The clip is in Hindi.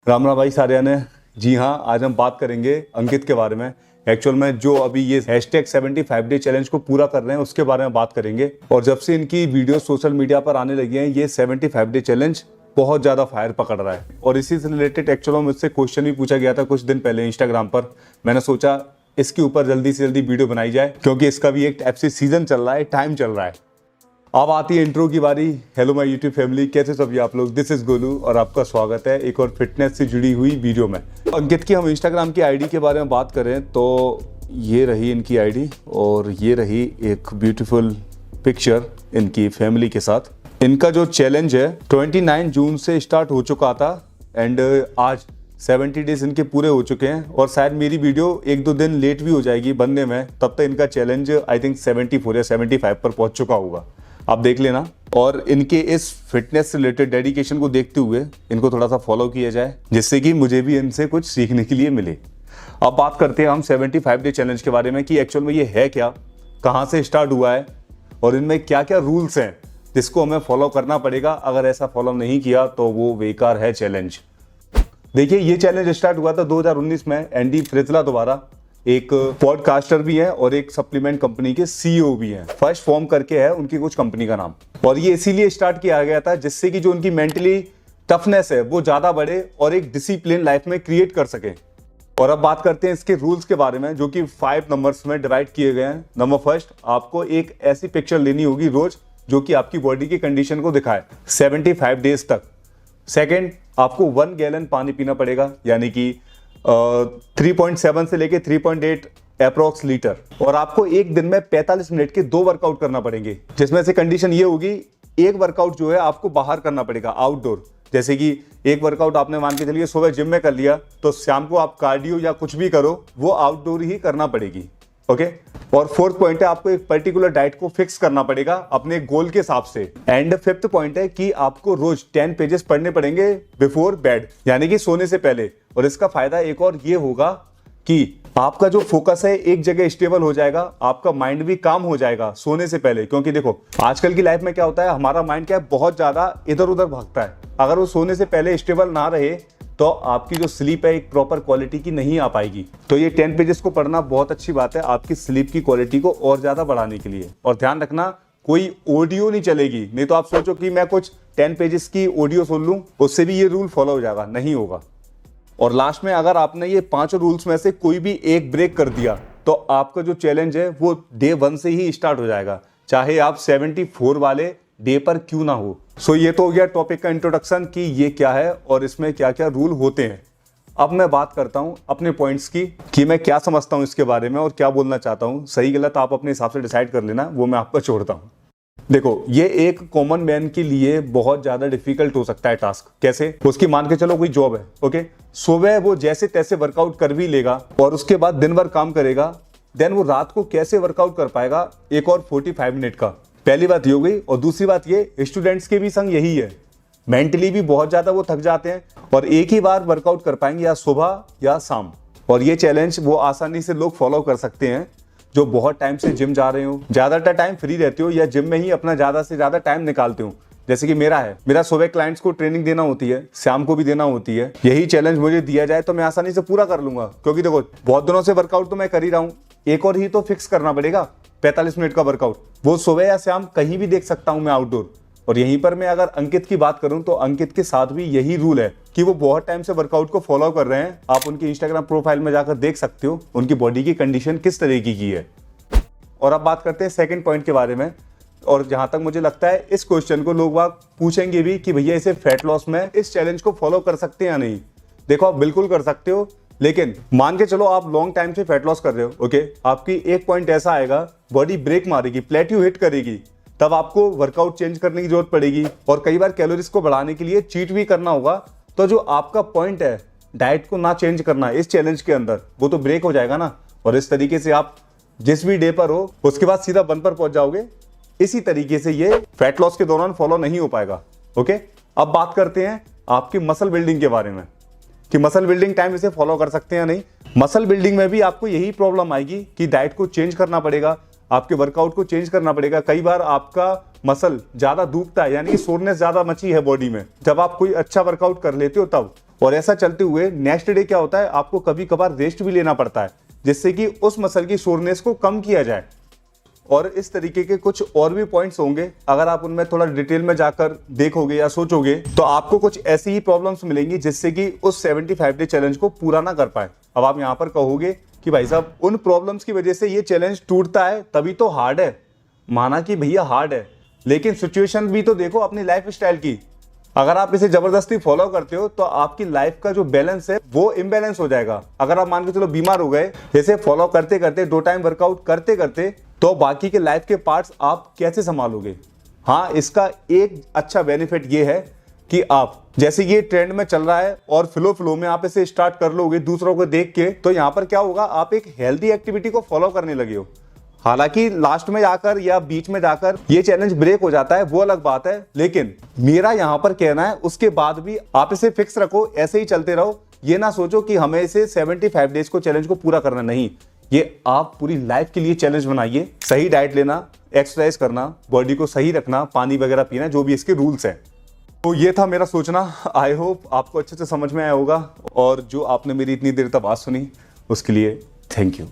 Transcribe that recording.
राम राम भाई सारे ने। जी हाँ, आज हम बात करेंगे अंकित के बारे में। एक्चुअल में जो अभी ये #75 डे चैलेंज को पूरा कर रहे हैं उसके बारे में बात करेंगे। और जब से इनकी वीडियो सोशल मीडिया पर आने लगी हैं, ये 75 डे चैलेंज बहुत ज़्यादा फायर पकड़ रहा है। और इसी से रिलेटेड एक्चुअल में मुझसे क्वेश्चन भी पूछा गया था कुछ दिन पहले इंस्टाग्राम पर। मैंने सोचा इसके ऊपर जल्दी से जल्दी वीडियो बनाई जाए, क्योंकि इसका भी एक टाइप से सीजन चल रहा है, टाइम चल रहा है। अब आती है इंट्रो की बारी। हेलो माय यूट्यूब फैमिली, कैसे सभी आप लोग। दिस इज गोलू और आपका स्वागत है एक और फिटनेस से जुड़ी हुई वीडियो में। अंकित की हम इंस्टाग्राम की आईडी के बारे में बात करें तो ये रही इनकी आईडी और ये रही एक ब्यूटीफुल पिक्चर इनकी फैमिली के साथ। इनका जो चैलेंज है 29 जून से स्टार्ट हो चुका था एंड आज 70 डेज इनके पूरे हो चुके हैं। और शायद मेरी वीडियो एक दो दिन लेट भी हो जाएगी बनने में, तब तक इनका चैलेंज आई थिंक 74 या 75 पर पहुंच चुका होगा। आप देख लेना। और इनके इस फिटनेस से रिलेटेड डेडिकेशन को देखते हुए इनको थोड़ा सा फॉलो किया जाए, जिससे कि मुझे भी इनसे कुछ सीखने के लिए मिले। अब बात करते हैं हम 75 डे चैलेंज के बारे में कि एक्चुअल में ये है क्या, कहाँ से स्टार्ट हुआ है और इनमें क्या क्या रूल्स हैं जिसको हमें फॉलो करना पड़ेगा। अगर ऐसा फॉलो नहीं किया तो वो बेकार है चैलेंज। देखिए, ये चैलेंज स्टार्ट हुआ था 2019 में एंडी फ्रिजला द्वारा। एक पॉडकास्टर भी है और एक सप्लीमेंट कंपनी के सीईओ भी हैं। फर्स्ट फॉर्म करके है उनकी कुछ कंपनी का नाम। और ये इसीलिए स्टार्ट किया गया था जिससे कि जो उनकी मेंटली टफनेस है वो ज्यादा बढ़े और एक डिसिप्लिन लाइफ में क्रिएट कर सके। और अब बात करते हैं इसके रूल्स के बारे में, जो कि 5 नंबर्स में डिवाइड किए गए हैं। नंबर फर्स्ट, आपको एक ऐसी पिक्चर लेनी होगी रोज जो कि आपकी बॉडी की कंडीशन को दिखाए 75 डेज तक। सेकेंड, आपको 1 गैलन पानी पीना पड़ेगा, यानी कि 3.7 से लेके 3.8 अप्रोक्स लीटर। और आपको एक दिन में 45 मिनट के 2 वर्कआउट करना पड़ेंगे, जिसमें से कंडीशन ये होगी एक वर्कआउट जो है आपको बाहर करना पड़ेगा, आउटडोर। जैसे कि एक वर्कआउट आपने मान के चलिए सुबह जिम में कर लिया, तो शाम को आप कार्डियो या कुछ भी करो वो आउटडोर ही करना पड़ेगी। ओके। और फोर्थ पॉइंट है, आपको एक पर्टिकुलर डाइट को फिक्स करना पड़ेगा अपने गोल के हिसाब से। एंड फिफ्थ पॉइंट है कि आपको रोज 10 पेजेस पढ़ने पड़ेंगे बिफोर बेड, यानी कि सोने से पहले। और इसका फायदा एक और ये होगा कि आपका जो फोकस है एक जगह स्टेबल हो जाएगा, आपका माइंड भी काम हो जाएगा सोने से पहले। क्योंकि देखो, आजकल की लाइफ में क्या होता है, हमारा माइंड क्या है, बहुत ज्यादा इधर उधर भागता है। अगर वो सोने से पहले स्टेबल ना रहे तो आपकी जो स्लीप है एक प्रॉपर क्वालिटी की नहीं आ पाएगी। तो ये 10 पेजेस को पढ़ना बहुत अच्छी बात है आपकी स्लीप की क्वालिटी को और ज्यादा बढ़ाने के लिए। और ध्यान रखना, कोई ऑडियो नहीं चलेगी। नहीं तो आप सोचो कि मैं कुछ 10 पेजेस की ऑडियो सुन लूं, उससे भी ये रूल फॉलो हो जाएगा, नहीं होगा। और लास्ट में अगर आपने ये 5 रूल्स में से कोई भी एक ब्रेक कर दिया तो आपका जो चैलेंज है वो डे 1 से ही स्टार्ट हो जाएगा, चाहे आप 74 वाले डे पर क्यों ना हो। सो ये तो हो गया टॉपिक का इंट्रोडक्शन कि ये क्या है और इसमें क्या क्या रूल होते हैं। अब मैं बात करता हूं अपने पॉइंट्स की कि मैं क्या समझता हूं इसके बारे में और क्या बोलना चाहता हूं। सही गलत आप अपने हिसाब से डिसाइड कर लेना, वो मैं आपको छोड़ता हूं। देखो, ये एक कॉमन मैन के लिए बहुत ज्यादा डिफिकल्ट हो सकता है टास्क। कैसे? उसकी मान के चलो कोई जॉब है, ओके, सुबह वो जैसे तैसे वर्कआउट कर भी लेगा और उसके बाद दिन भर काम करेगा, देन वो रात को कैसे वर्कआउट कर पाएगा एक और 45 मिनट का। पहली बात ये हो गई। और दूसरी बात ये, स्टूडेंट्स के भी संग यही है, मेंटली भी बहुत ज्यादा वो थक जाते हैं और एक ही बार वर्कआउट कर पाएंगे, या सुबह या शाम। और ये चैलेंज वो आसानी से लोग फॉलो कर सकते हैं जो बहुत टाइम से जिम जा रहे हो, ज्यादातर टाइम फ्री रहते हो या जिम में ही अपना ज्यादा से ज्यादा टाइम निकालते हो। जैसे कि मेरा है, मेरा सुबह क्लाइंट्स को ट्रेनिंग देना होती है, शाम को भी देना होती है। यही चैलेंज मुझे दिया जाए तो मैं आसानी से पूरा कर लूंगा, क्योंकि देखो बहुत दिनों से वर्कआउट तो मैं कर ही रहा हूँ, एक और ही तो फिक्स करना पड़ेगा 45 मिनट का वर्कआउट। वो सुबह या शाम कहीं भी देख सकता हूं मैं आउटडोर। और यहीं पर मैं अगर अंकित की बात करूं तो अंकित के साथ भी यही रूल है कि वो बहुत टाइम से वर्कआउट को फॉलो कर रहे हैं। आप उनकी इंस्टाग्राम प्रोफाइल में जाकर देख सकते हो उनकी बॉडी की कंडीशन किस तरीके की है। और अब बात करते हैं सेकंड पॉइंट के बारे में। और जहां तक मुझे लगता है इस क्वेश्चन को लोग पूछेंगे भी कि भैया इसे फैट लॉस में इस चैलेंज को फॉलो कर सकते हैं या नहीं। देखो, आप बिल्कुल कर सकते हो, लेकिन मान के चलो आप लॉन्ग टाइम से फैट लॉस कर रहे हो, ओके, आपकी एक पॉइंट ऐसा आएगा, बॉडी ब्रेक मारेगी, प्लेट्यू हिट करेगी, तब आपको वर्कआउट चेंज करने की जरूरत पड़ेगी और कई बार कैलोरीज को बढ़ाने के लिए चीट भी करना होगा। तो जो आपका पॉइंट है डाइट को ना चेंज करना इस चैलेंज के अंदर, वो तो ब्रेक हो जाएगा ना। और इस तरीके से आप जिस भी डे पर हो उसके बाद सीधा 1 पर पहुंच जाओगे। इसी तरीके से ये फैट लॉस के दौरान फॉलो नहीं हो पाएगा। ओके। अब बात करते हैं आपकी मसल बिल्डिंग के बारे में कि मसल बिल्डिंग टाइम इसे फॉलो कर सकते हैं या नहीं। मसल बिल्डिंग में भी आपको यही प्रॉब्लम आएगी कि डाइट को चेंज करना पड़ेगा, आपके वर्कआउट को चेंज करना पड़ेगा। कई बार आपका मसल ज्यादा दुखता है, यानी कि सोरनेस ज्यादा मची है बॉडी में, जब आप कोई अच्छा वर्कआउट कर लेते हो तब। और ऐसा चलते हुए नेक्स्ट डे क्या होता है, आपको कभी कभार रेस्ट भी लेना पड़ता है, जिससे कि उस मसल की सोरनेस को कम किया जाए। और इस तरीके के कुछ और भी पॉइंट्स होंगे, अगर आप उनमें थोड़ा डिटेल में जाकर देखोगे या सोचोगे तो आपको कुछ ऐसी ही प्रॉब्लम्स मिलेंगी जिससे कि उस 75 डे चैलेंज को पूरा ना कर पाए। अब आप यहाँ पर कहोगे कि भाई साहब उन प्रॉब्लम्स की वजह से ये चैलेंज टूटता है तभी तो हार्ड है। माना कि भैया हार्ड है, लेकिन सिचुएशन भी तो देखो अपनी लाइफ स्टाइल की। अगर आप इसे जबरदस्ती फॉलो करते हो तो आपकी लाइफ का जो बैलेंस है वो इम्बैलेंस हो जाएगा। अगर आप मान के चलो बीमार हो गए, जैसे फॉलो करते करते 2 टाइम वर्कआउट करते करते, तो बाकी के लाइफ के पार्ट्स आप कैसे संभालोगे। हाँ, इसका एक अच्छा बेनिफिट ये है कि आप जैसे ये ट्रेंड में चल रहा है और फ्लो में आप इसे स्टार्ट कर लोगे दूसरों को देख के, तो यहाँ पर क्या होगा, आप एक हेल्दी एक्टिविटी को फॉलो करने लगे हो। हालांकि लास्ट में जाकर या बीच में जाकर ये चैलेंज ब्रेक हो जाता है, वो अलग बात है, लेकिन मेरा यहाँ पर कहना है उसके बाद भी आप इसे फिक्स रखो, ऐसे ही चलते रहो। ये ना सोचो कि हमें इसे 75 डेज को चैलेंज को पूरा करना, नहीं, ये आप पूरी लाइफ के लिए चैलेंज बनाइए। सही डाइट लेना, एक्सरसाइज करना, बॉडी को सही रखना, पानी वगैरह पीना, जो भी इसके रूल्स हैं। तो ये था मेरा सोचना। आई होप आपको अच्छे से समझ में आया होगा, और जो आपने मेरी इतनी देर तक बात सुनी उसके लिए थैंक यू।